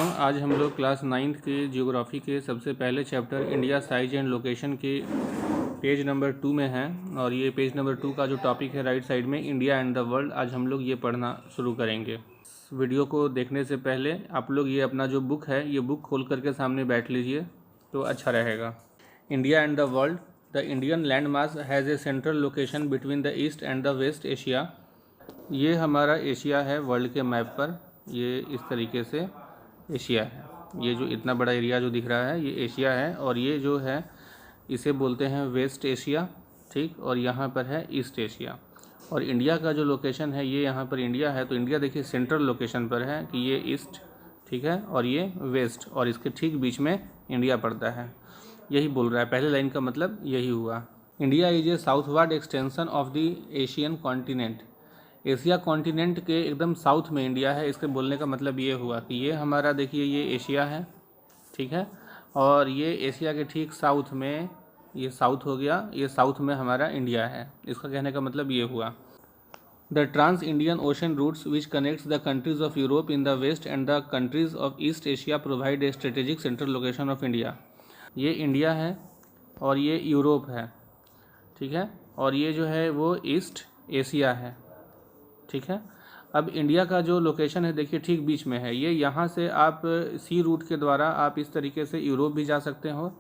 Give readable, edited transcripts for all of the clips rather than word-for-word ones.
आज हम लोग क्लास 9th के जियोग्राफी के सबसे पहले chapter India size and location के पेज नंबर 2 में हैं और ये पेज नंबर 2 का जो टॉपिक है राइट साइड में इंडिया एंड द वर्ल्ड, आज हम लोग ये पढ़ना शुरू करेंगे। वीडियो को देखने से पहले आप लोग ये अपना जो बुक है ये बुक खोल करके सामने बैठ लीजिए तो अच्छा रहेगा। India and the world, the Indian land mass has a central location between the east and the west Asia. ये हमारा एशिया है वर्ल्ड के मैप पर, ये इस तरीके से एशिया है। ये जो इतना बड़ा एरिया जो दिख रहा है ये एशिया है और ये जो है इसे बोलते हैं वेस्ट एशिया, ठीक। और यहाँ पर है ईस्ट एशिया और इंडिया का जो लोकेशन है ये यहाँ पर इंडिया है, तो इंडिया देखिए सेंट्रल लोकेशन पर है कि ये ईस्ट, ठीक है, और ये वेस्ट और इसके ठीक बीच में इंडिया पड़ता है। यही बोल रहा है, पहले लाइन का मतलब यही हुआ। India is a southward extension of the Asian continent. Asia continent के एकदम साउथ में इंडिया है। इसके बोलने का मतलब ये हुआ कि ये हमारा देखिए ये एशिया है, ठीक है, और ये एशिया के ठीक साउथ में, ये साउथ हो गया, ये साउथ में हमारा इंडिया है। इसका कहने का मतलब ये हुआ। The trans Indian ocean routes which connects the countries of Europe in the west and the countries of east Asia provide a strategic central location of India. ये इंडिया है और ये यूरोप है, ठीक है, और ये जो है वो ईस्ट एशिया है, ठीक है। अब इंडिया का जो लोकेशन है देखिए ठीक बीच में है। ये यहाँ से आप सी रूट के द्वारा आप इस तरीके से यूरोप भी जा सकते हो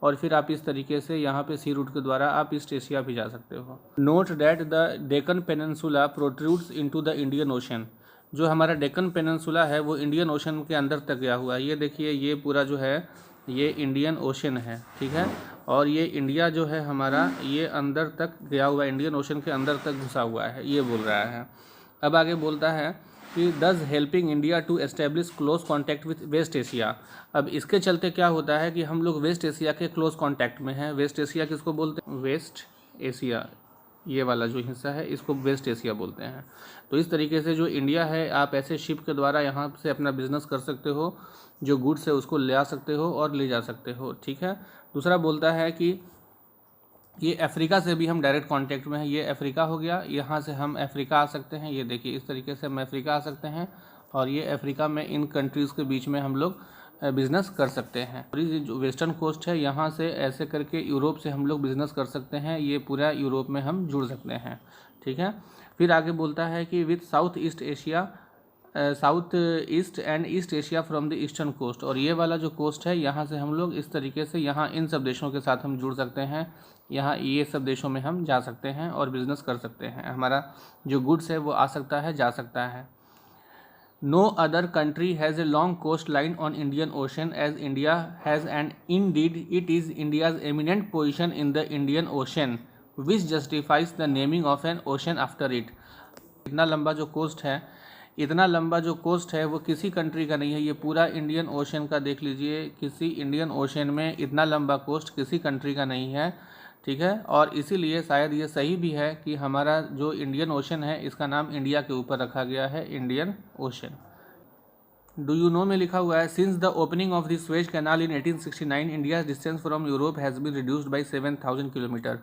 और फिर आप इस तरीके से यहाँ पे सी रूट के द्वारा आप ईस्ट एशिया भी जा सकते हो। Note that the Deccan peninsula protrudes into the Indian ocean. जो हमारा डेक्कन पेनिनसुला है वो इंडियन ओशन के अंदर तक गया हुआ है। ये देखिए ये पूरा जो है ये इंडियन ओशन है, ठीक है, और ये इंडिया जो है हमारा ये अंदर तक गया हुआ है, इंडियन ओशन के अंदर तक घुसा हुआ है, ये बोल रहा है। अब आगे बोलता है कि this helping India to establish close contact with west Asia. अब इसके चलते क्या होता है कि हम लोग वेस्ट एशिया के क्लोज कॉन्टैक्ट में हैं। वेस्ट एशिया किसको बोलते हैं? वेस्ट एशिया, ये वाला जो हिस्सा है इसको वेस्ट एशिया बोलते हैं। तो इस तरीके से जो इंडिया है आप ऐसे शिप के द्वारा यहाँ से अपना बिजनेस कर सकते हो, जो गुड्स है उसको ले आ सकते हो और ले जा सकते हो, ठीक है। दूसरा बोलता है कि ये अफ्रीका से भी हम डायरेक्ट कांटेक्ट में है। ये अफ्रीका हो गया, यहाँ से हम अफ्रीका आ सकते हैं। ये देखिए इस तरीके से हम अफ्रीका आ सकते हैं और ये अफ्रीका में इन कंट्रीज़ के बीच में हम लोग बिज़नेस कर सकते हैं। और ये जो वेस्टर्न कोस्ट है यहाँ से ऐसे करके यूरोप से हम लोग बिज़नेस कर सकते हैं। ये पूरा यूरोप में हम जुड़ सकते हैं, ठीक है। फिर आगे बोलता है कि with south east Asia, south east and east Asia from the eastern coast. और ये वाला जो कोस्ट है यहाँ से हम लोग इस तरीके से यहाँ इन सब देशों के साथ हम जुड़ सकते हैं। यहाँ ये सब देशों में हम जा सकते हैं और बिज़नेस कर सकते हैं। हमारा जो गुड्स है वो आ सकता है, जा सकता है। No other country has a long coast line on Indian ocean as India has, and indeed it is India's eminent position in the Indian ocean which justifies the naming of an ocean after it. इतना लंबा जो coast है, इतना लंबा जो coast है वो किसी कंट्री का नहीं है। ये पूरा इंडियन ओशन का देख लीजिए, किसी इंडियन ओशन में इतना लंबा कोस्ट किसी कंट्री का नहीं है, ठीक है। और इसीलिए शायद ये सही भी है कि हमारा जो इंडियन ओशन है इसका नाम इंडिया के ऊपर रखा गया है, Indian ocean. Do you know में लिखा हुआ है since the opening of the Suez canal in 1869 India distance from Europe has been reduced by 7000 kilometre.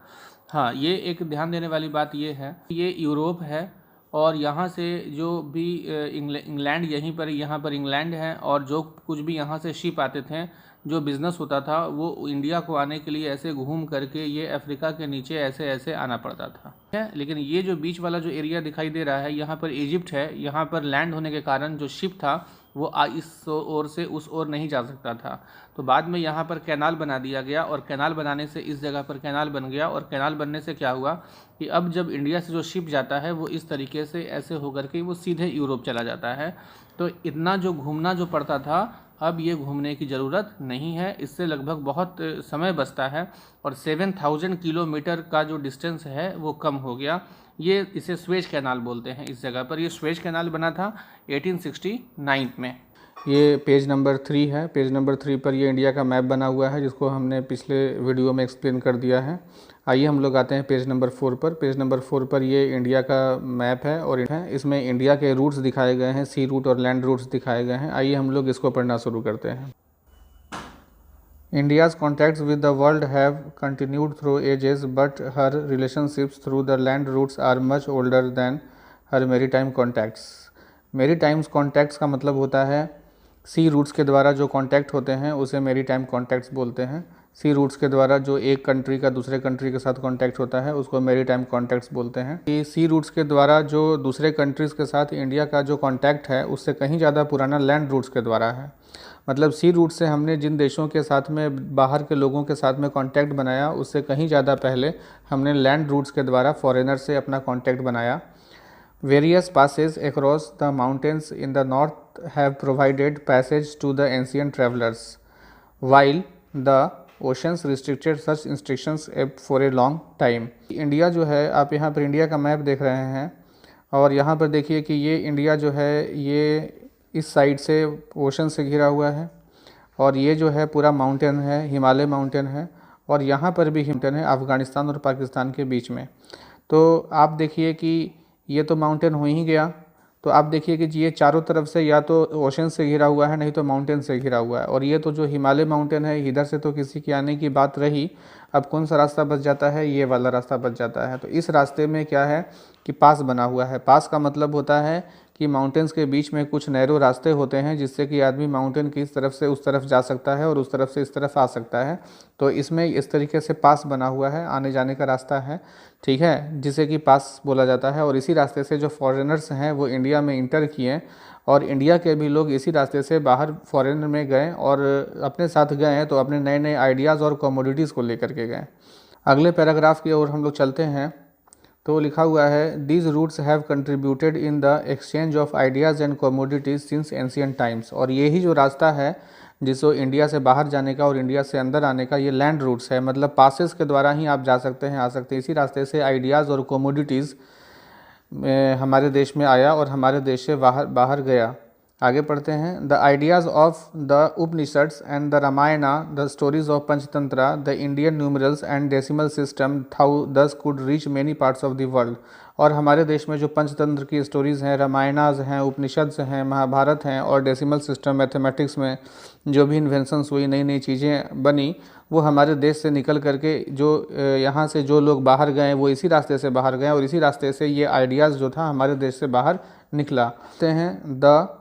हाँ, ये एक ध्यान देने वाली बात ये है, ये यूरोप है और यहाँ से जो भी इंग्लैंड, यहीं पर यहाँ पर इंग्लैंड है, और जो कुछ भी यहाँ से शिप आते थे, जो बिज़नेस होता था वो इंडिया को आने के लिए ऐसे घूम करके ये अफ्रीका के नीचे ऐसे ऐसे आना पड़ता था, ठीक है। लेकिन ये जो बीच वाला जो एरिया दिखाई दे रहा है यहाँ पर इजिप्ट है। यहाँ पर लैंड होने के कारण जो शिप था वो इस ओर से उस ओर नहीं जा सकता था, तो बाद में यहाँ पर कैनाल बना दिया गया और कैनाल बनाने से इस जगह पर कैनाल बन गया। और कैनाल बनने से क्या हुआ कि अब जब इंडिया से जो शिप जाता है वो इस तरीके से ऐसे होकर के वो सीधे यूरोप चला जाता है। तो इतना जो घूमना जो पड़ता था अब ये घूमने की ज़रूरत नहीं है। इससे लगभग बहुत समय बचता है और 7000 किलोमीटर का जो डिस्टेंस है वो कम हो गया। ये इसे स्वेज कैनाल बोलते हैं। इस जगह पर ये स्वेज कैनाल बना था 1869 में। ये पेज नंबर 3 है। पेज नंबर 3 पर ये इंडिया का मैप बना हुआ है जिसको हमने पिछले वीडियो में एक्सप्लेन कर दिया है। आइए हम लोग आते हैं पेज नंबर 4 पर। पेज नंबर 4 पर ये इंडिया का मैप है और इसमें इंडिया के रूट्स दिखाए गए हैं, सी रूट और लैंड रूट्स दिखाए गए हैं। आइए हम लोग इसको पढ़ना शुरू करते हैं। India's contacts with the world have continued through ages, but her relationships through the land routes are much older than her maritime contacts. Maritime contacts का मतलब होता है सी रूट्स के द्वारा जो कॉन्टैक्ट होते हैं उसे मैरीटाइम कॉन्टैक्ट्स बोलते हैं। सी रूट्स के द्वारा जो एक कंट्री का दूसरे कंट्री के साथ कॉन्टैक्ट होता है उसको मैरीटाइम कॉन्टैक्ट्स बोलते हैं। ये सी रूट्स के द्वारा जो दूसरे कंट्रीज़ के साथ इंडिया का जो कॉन्टैक्ट है उससे कहीं ज़्यादा पुराना लैंड रूट्स के द्वारा है। मतलब सी रूट से हमने जिन देशों के साथ में बाहर के लोगों के साथ में कॉन्टैक्ट बनाया उससे कहीं ज़्यादा पहले हमने लैंड रूट्स के द्वारा फॉरेनर से अपना कॉन्टैक्ट बनाया। Various passes across the mountains in the north have provided passage to the ancient travelers, while the oceans restricted such instructions for a long time. India जो है, आप यहाँ पर इंडिया का मैप देख रहे हैं और यहाँ पर देखिए कि ये इंडिया जो है ये इस साइड से ओशन से घिरा हुआ है और ये जो है पूरा माउंटेन है, हिमालय माउंटेन है और यहाँ पर भी माउंटेन है अफ़गानिस्तान और पाकिस्तान के बीच में। तो आप देखिए कि ये तो माउंटेन हो ही गया, तो आप देखिए कि ये चारों तरफ से या तो ओशन से घिरा हुआ है नहीं तो माउंटेन से घिरा हुआ है। और ये तो जो हिमालय माउंटेन है इधर से तो किसी के आने की बात रही, अब कौन सा रास्ता बच जाता है, ये वाला रास्ता बच जाता है। तो इस रास्ते में क्या है कि पास बना हुआ है। पास का मतलब होता है कि माउंटेन्स के बीच में कुछ नैरो रास्ते होते हैं जिससे कि आदमी माउंटेन की इस तरफ से उस तरफ जा सकता है और उस तरफ से इस तरफ आ सकता है। तो इसमें इस तरीके से पास बना हुआ है, आने जाने का रास्ता है, ठीक है, जिसे कि पास बोला जाता है। और इसी रास्ते से जो फॉरेनर्स हैं वो इंडिया में इंटर किए और इंडिया के भी लोग इसी रास्ते से बाहर फॉरेन में गए और अपने साथ गए हैं तो अपने नए नए आइडियाज़ और कमोडिटीज़ को लेकर के गए। अगले पैराग्राफ की ओर हम लोग चलते हैं तो लिखा हुआ है these routes have contributed in the exchange of ideas and commodities since ancient times. और यही जो रास्ता है जिसको इंडिया से बाहर जाने का और इंडिया से अंदर आने का, ये लैंड रूट्स है, मतलब पासेस के द्वारा ही आप जा सकते हैं, आ सकते हैं। इसी रास्ते से आइडियाज़ और कमोडिटीज़ हमारे देश में आया और हमारे देश से बाहर गया। आगे पढ़ते हैं। The ideas of the Upanishads and the Ramayana, the stories of Panchatantra, the Indian numerals and decimal system thus could reach many parts of the world. और हमारे देश में जो पंचतंत्र की स्टोरीज़ हैं, रामायणाज हैं, उपनिषद्स हैं, महाभारत हैं और डेसिमल सिस्टम मैथमेटिक्स में जो भी इन्वेंशंस हुई, नई नई चीज़ें बनी, वो हमारे देश से निकल करके जो यहाँ से जो लोग बाहर गए वो इसी रास्ते से बाहर गए और इसी रास्ते से ये आइडियाज़ जो था हमारे देश से बाहर निकला। कहते हैं the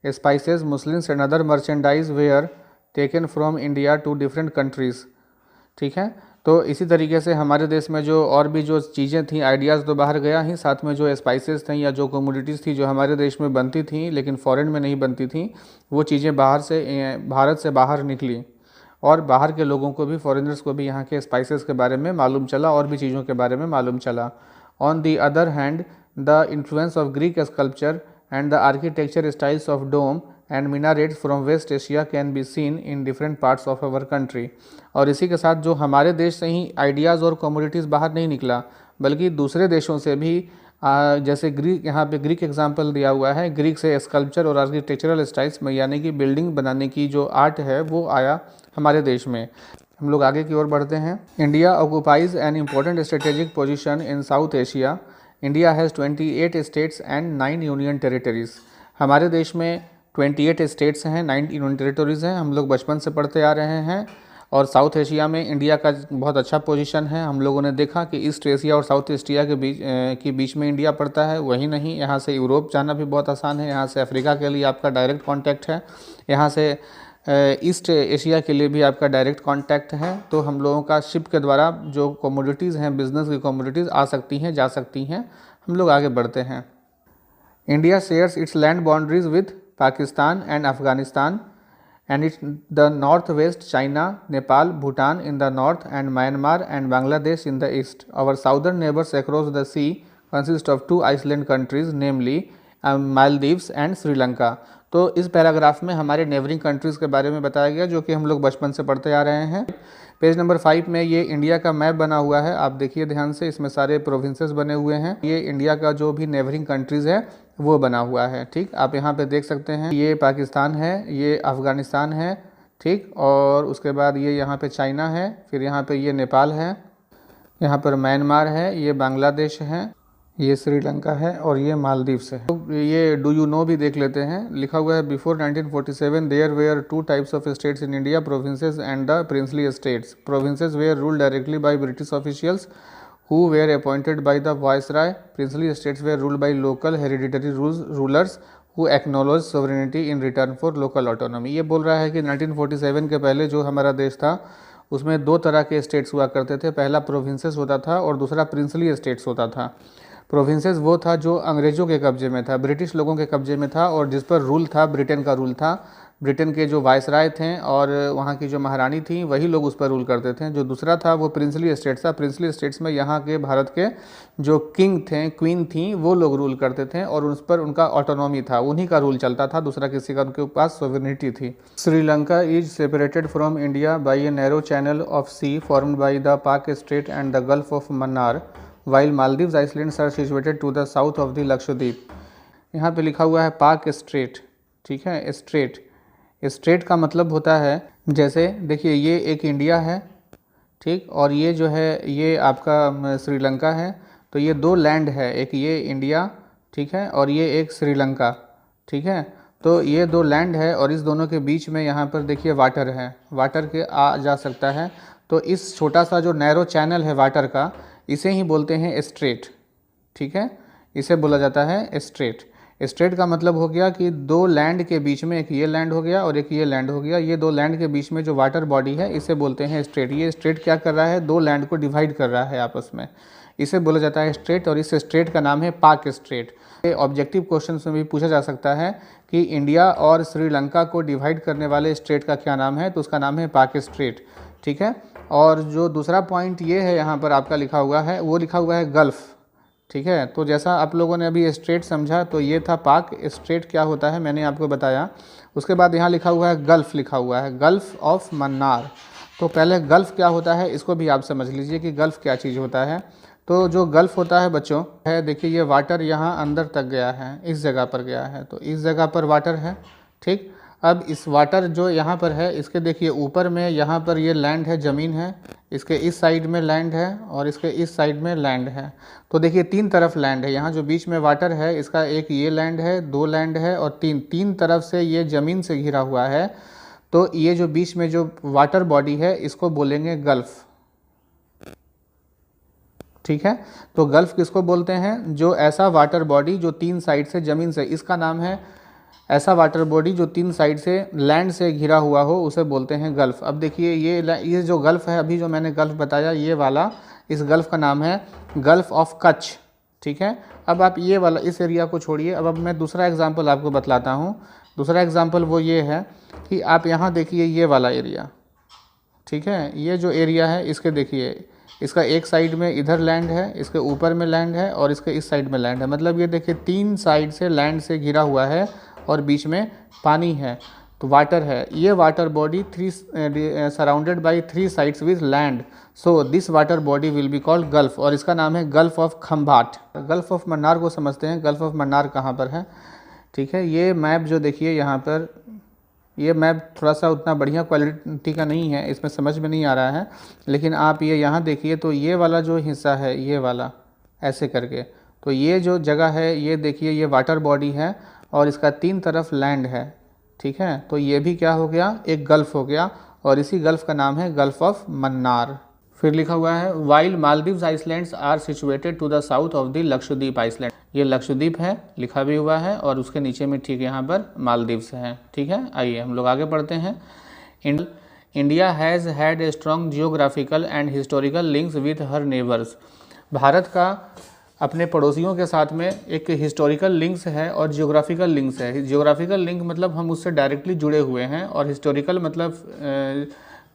spices, Muslims and other merchandise were taken from India to different countries, ठीक है। तो इसी तरीके से हमारे देश में जो और भी जो चीज़ें थी, आइडियाज़ तो बाहर गया ही, साथ में जो स्पाइसेस थी या जो कमोडिटीज़ थी जो हमारे देश में बनती थी लेकिन फ़ॉरेन में नहीं बनती थी, वो चीज़ें भारत से बाहर निकली और बाहर के लोगों को भी, फॉरेनर्स को भी यहाँ के स्पाइसेस के बारे में मालूम चला और भी चीज़ों के बारे में मालूम चला। On the other hand the influence of Greek sculpture and the architecture styles of dome and minarets from West Asia can be seen in different parts of our country। और इसी के साथ जो हमारे देश से ही आइडियाज़ और कमोडिटीज़ बाहर नहीं निकला बल्कि दूसरे देशों से भी, जैसे ग्रीक, यहाँ पे ग्रीक एग्जांपल दिया हुआ है, ग्रीक से स्कल्पचर और आर्किटेक्चरल स्टाइल्स में यानी कि बिल्डिंग बनाने की जो आर्ट है वो आया हमारे देश में। हम लोग आगे की ओर बढ़ते हैं। India occupies an important strategic position in south Asia. India has 28 states and 9 union territories. हमारे देश में 28 स्टेट्स हैं, 9 यूनियन टेरिटरीज़ हैं, हम लोग बचपन से पढ़ते आ रहे हैं। और साउथ एशिया में इंडिया का बहुत अच्छा पोजीशन है। हम लोगों ने देखा कि ईस्ट एशिया और साउथ एशिया के बीच में इंडिया पड़ता है। वही नहीं, यहाँ से यूरोप जाना भी बहुत आसान है, यहाँ से अफ्रीका के लिए आपका डायरेक्ट कॉन्टैक्ट है, यहाँ से ईस्ट एशिया के लिए भी आपका डायरेक्ट कॉन्टैक्ट है। तो हम लोगों का शिप के द्वारा जो कमोडिटीज़ हैं, बिज़नेस की कमोडिटीज़ आ सकती हैं, जा सकती हैं। हम लोग आगे बढ़ते हैं। India shares its land boundaries with Pakistan and Afghanistan and its the north west, China, Nepal, Bhutan in the north and Myanmar and Bangladesh in the east. Our southern neighbours across the sea consist of 2 island countries namely Maldives and Sri Lanka. तो इस paragraph में हमारे neighbouring countries के बारे में बताया गया जो कि हम लोग बचपन से पढ़ते आ रहे हैं। पेज नंबर 5 में ये इंडिया का मैप बना हुआ है, आप देखिए ध्यान से, इसमें सारे प्रोविंसेस बने हुए हैं। ये इंडिया का जो भी नेबरिंग कंट्रीज़ है वो बना हुआ है, ठीक। आप यहाँ पे देख सकते हैं, ये पाकिस्तान है, ये अफ़गानिस्तान है, ठीक, और उसके बाद ये यहाँ पे चाइना है, फिर यहाँ पे ये नेपाल है, यहाँ पर म्यांमार है, ये बांग्लादेश है, ये श्रीलंका है और ये मालदीव्स है। तो ये डू यू नो भी देख लेते हैं। लिखा हुआ है before 1947 there were 2 types of states in India, provinces and the princely states. Provinces were ruled directly by British officials who were appointed by the viceroy. Princely states were ruled by local hereditary rulers who acknowledge sovereignty in return for local autonomy. ये बोल रहा है कि 1947 के पहले जो हमारा देश था उसमें दो तरह के स्टेट्स हुआ करते थे, पहला प्रोविंसेस होता था और दूसरा प्रिंसली स्टेट्स होता था। प्रोविंसेस वो था जो अंग्रेज़ों के कब्जे में था, ब्रिटिश लोगों के कब्जे में था, और जिस पर रूल था ब्रिटेन का रूल था। ब्रिटेन के जो वायसराय थे और वहाँ की जो महारानी थी वही लोग उस पर रूल करते थे। जो दूसरा था वो प्रिंसली स्टेट्स था। प्रिंसली स्टेट्स में यहाँ के भारत के जो किंग थे, क्वीन थी, वो लोग रूल करते थे और उस पर उनका ऑटोनॉमी था, उन्हीं का रूल चलता था, दूसरा किसी का उनके पास सोवरेनिटी थी। Sri Lanka is separated from India by a narrow channel of sea formed by the Palk strait and the gulf of Mannar, while Maldives islands are situated to the south of the Lakshadweep. यहाँ पे लिखा हुआ है पाक स्ट्रेट, ठीक है। स्ट्रेट, स्ट्रेट का मतलब होता है, जैसे देखिए ये एक इंडिया है, ठीक, और ये जो है ये आपका श्रीलंका है। तो ये दो लैंड है, एक ये इंडिया, ठीक है, और ये एक श्रीलंका, ठीक है। तो ये दो लैंड है और इस दोनों के बीच में यहाँ पर देखिए वाटर है, वाटर के आ जा सकता है। तो इस छोटा सा जो नैरो चैनल है वाटर का, इसे ही बोलते हैं स्ट्रेट, ठीक है, इसे बोला जाता है स्ट्रेट। स्ट्रेट का मतलब हो गया कि दो लैंड के बीच में, एक ये लैंड हो गया और एक ये लैंड हो गया, ये दो लैंड के बीच में जो वाटर बॉडी है इसे बोलते हैं स्ट्रेट। ये स्ट्रेट क्या कर रहा है, दो लैंड को डिवाइड कर रहा है आपस में, इसे बोला जाता है स्ट्रेट, और इस स्ट्रेट का नाम है पाक स्ट्रेट। ऑब्जेक्टिव क्वेश्चन में भी पूछा जा सकता है कि इंडिया और श्रीलंका को डिवाइड करने वाले स्ट्रेट का क्या नाम है, तो उसका नाम है पाक स्ट्रेट, ठीक है। और जो दूसरा पॉइंट ये है यहाँ पर आपका लिखा हुआ है, वो लिखा हुआ है गल्फ़, ठीक है। तो जैसा आप लोगों ने अभी स्ट्रेट समझा, तो ये था पाक स्ट्रेट क्या होता है मैंने आपको बताया। उसके बाद यहाँ लिखा हुआ है गल्फ़, लिखा हुआ है गल्फ़ ऑफ मन्नार। तो पहले गल्फ़ क्या होता है इसको भी आप समझ लीजिए कि गल्फ़ क्या चीज़ होता है। तो जो गल्फ़ होता है बच्चों है, देखिए ये वाटर यहाँ अंदर तक गया है, इस जगह पर गया है, तो इस जगह पर वाटर है, ठीक। अब इस वाटर जो यहाँ पर है इसके देखिए ऊपर में यहाँ पर ये लैंड है, ज़मीन है, इसके इस साइड में लैंड है और इसके इस साइड में लैंड है। तो देखिए तीन तरफ लैंड है, यहाँ जो बीच में वाटर है इसका एक ये लैंड है, दो लैंड है और तीन तरफ से ये ज़मीन से घिरा हुआ है। तो ये जो बीच में जो वाटर बॉडी है इसको बोलेंगे गल्फ़, ठीक है। तो गल्फ़ किसको बोलते हैं, जो ऐसा वाटर बॉडी जो तीन साइड से ज़मीन से, इसका नाम है ऐसा वाटर बॉडी जो तीन साइड से लैंड से घिरा हुआ हो, उसे बोलते हैं गल्फ़। अब देखिए ये जो गल्फ़ है, अभी जो मैंने गल्फ़ बताया ये वाला, इस गल्फ़ का नाम है गल्फ़ ऑफ कच्छ, ठीक है। अब आप ये वाला इस एरिया को छोड़िए, अब मैं दूसरा एग्जांपल आपको बतलाता हूँ। दूसरा एग्जांपल वो ये है कि आप यहाँ देखिए ये वाला एरिया, ठीक है, ये जो एरिया है इसके देखिए, इसका एक साइड में इधर लैंड है, इसके ऊपर में लैंड है और इसके इस साइड में लैंड है। मतलब ये देखिए तीन साइड से लैंड से घिरा हुआ है और बीच में पानी है, तो वाटर है। ये water body surrounded by three sides with land, so this water body will be called gulf, और इसका नाम है gulf of Khambhat. Gulf of Mannar को समझते हैं, गल्फ़ ऑफ मन्नार कहाँ पर है, ठीक है। ये मैप जो देखिए यहाँ पर, ये मैप थोड़ा सा उतना बढ़िया क्वालिटी का नहीं है, इसमें समझ में नहीं आ रहा है, लेकिन आप ये यहाँ देखिए तो ये वाला जो हिस्सा है, ये वाला ऐसे करके, तो ये जो जगह है ये देखिए ये वाटर बॉडी है और इसका तीन तरफ लैंड है, ठीक है। तो ये भी क्या हो गया, एक गल्फ़ हो गया, और इसी गल्फ़ का नाम है गल्फ़ ऑफ मन्नार। फिर लिखा हुआ है while Maldives islands are situated to the south of the Lakshadweep island. ये लक्षद्वीप है, लिखा भी हुआ है, और उसके नीचे में ठीक यहाँ पर मालदीव्स है, ठीक है। आइए हम लोग आगे पढ़ते हैं। India has had a strong geographical and historical links with her neighbours. Bharat का अपने पड़ोसियों के साथ में एक हिस्टोरिकल लिंक्स है और जियोग्राफिकल लिंक्स है। जियोग्राफिकल लिंक मतलब हम उससे डायरेक्टली जुड़े हुए हैं, और हिस्टोरिकल मतलब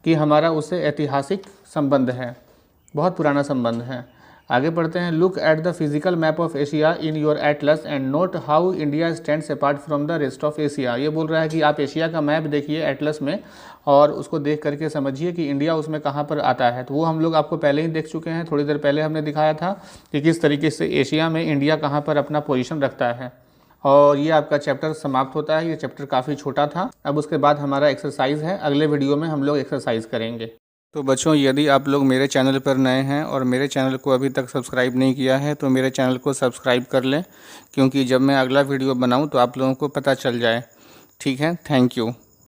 कि हमारा उससे ऐतिहासिक संबंध है, बहुत पुराना संबंध है। आगे पढ़ते हैं। Look at the physical map of Asia in your Atlas and note how India stands apart from the rest of Asia. ये बोल रहा है कि आप एशिया का मैप देखिए एटलस में, और उसको देख करके समझिए कि इंडिया उसमें कहाँ पर आता है। तो वो हम लोग आपको पहले ही देख चुके हैं, थोड़ी देर पहले हमने दिखाया था कि किस तरीके से एशिया में इंडिया कहाँ पर अपना पोजीशन रखता है। और ये आपका चैप्टर समाप्त होता है। ये चैप्टर काफ़ी छोटा था। अब उसके बाद हमारा एक्सरसाइज है, अगले वीडियो में हम लोग एक्सरसाइज करेंगे। तो बच्चों, यदि आप लोग मेरे चैनल पर नए हैं और मेरे चैनल को अभी तक सब्सक्राइब नहीं किया है तो मेरे चैनल को सब्सक्राइब कर लें, क्योंकि जब मैं अगला वीडियो बनाऊं तो आप लोगों को पता चल जाए। ठीक है, थैंक यू।